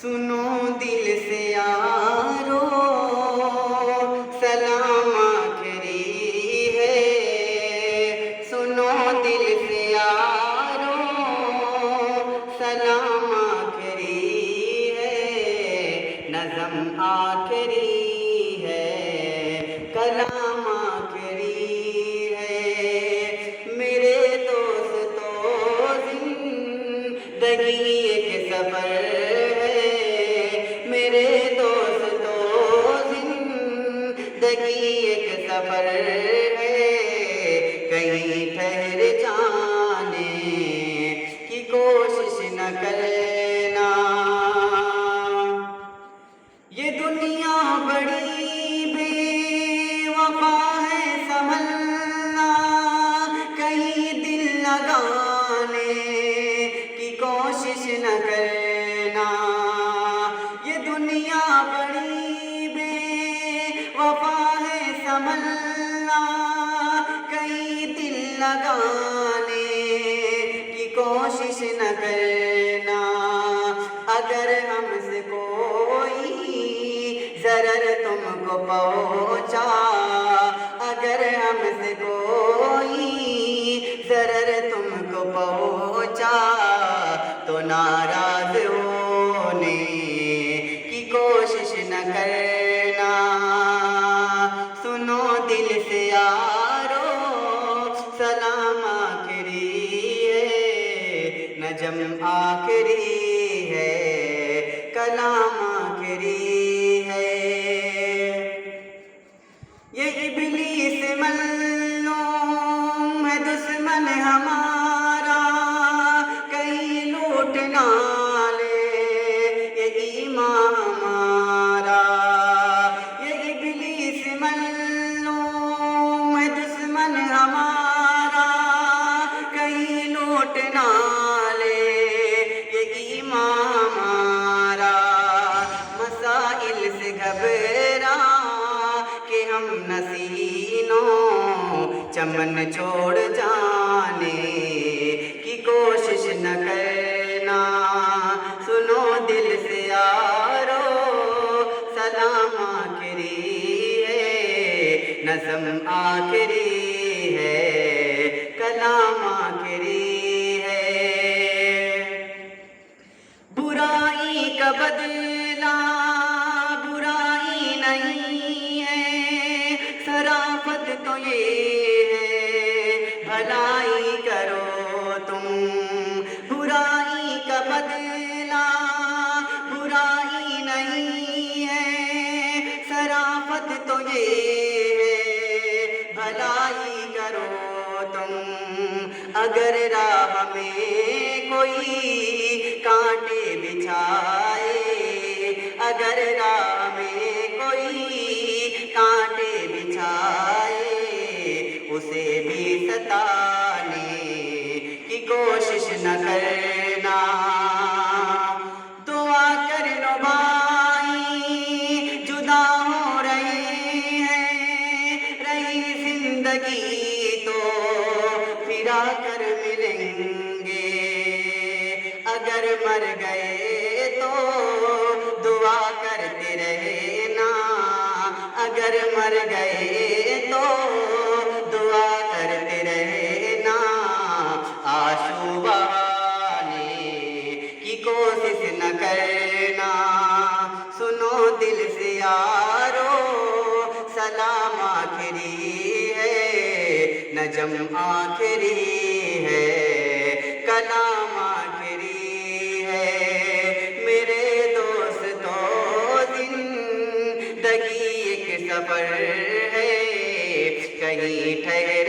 سنو دل سے یارو سلام آخری ہے، سنو دل سے یارو سلام آخری ہے، نظم آخری ہے، کلام آخری ہے، میرے دوستو زندگی ایک سفر ہے، میرے دوستو زندگی ایک سفر ہے، کہیں ٹھہر جانے کی کوشش نہ کرنا، یہ دنیا بڑی بے وفا ہے سنبھلنا، کہیں دل لگانے کی کوشش نہ کرنا، یہ دنیا بڑی بے وفا ہے سنبھلنا، کہیں دل لگانے کی کوشش نہ کرنا، اگر ہم سے کوئی ضرر تم کو پہنچا، اگر ہم سے کوئی ضرر تم کو پہنچا، تو ناراض ہونے کی کوشش نہ کرنا، سنو دل سے یارو سلام آخری ہے، نجم آخری ہے، کلام آخری ہے، یہ ابلیس مظلوم ہے دشمن ہمارا، کہیں لوٹ نہ لے یہ ایمان ہمارا، یہ ابلیس مظلوم ہے دشمن ہمارا، کہیں لوٹ نہ لے یہ ایمان ہمارا، مسائل سے گھبرا کہ ہم نسینوں چمن چھوڑ جانے کی کوشش نہ کرنا، سنو دل سے یارو سلام آخری ہے، نظم آخری ہے، کلام آخری ہے، برائی کا بدلہ برائی نہیں ہے، شرافت تو یہ ہے بھلائی کرو تم، برائی کا بدلہ برائی نہیں ہے، شرافت تو یہ ہے بھلائی کرو تم، اگر راہ میں کوئی کانٹے بچھائے، اگر راہ میں کوئی کانٹے بچھائے، اسے بھی ستانے کی کوشش نہ کرنا، دعا کر لو بھائی جدا ہو رہے ہیں، رہی زندگی تو پھرا کر ملیں گے، اگر مر گئے تو دعا کرتے رہنا، اگر مر گئے تو دعا کرتے رہنا، آنسو بہانے کی کوشش نہ کرنا، سنو دل سے یارو سلام آخری ہے، نجم آخری ہے، کلام آخری ہے، میرے دوستو زندگی ایک سفر ہے، کہیں ٹھہر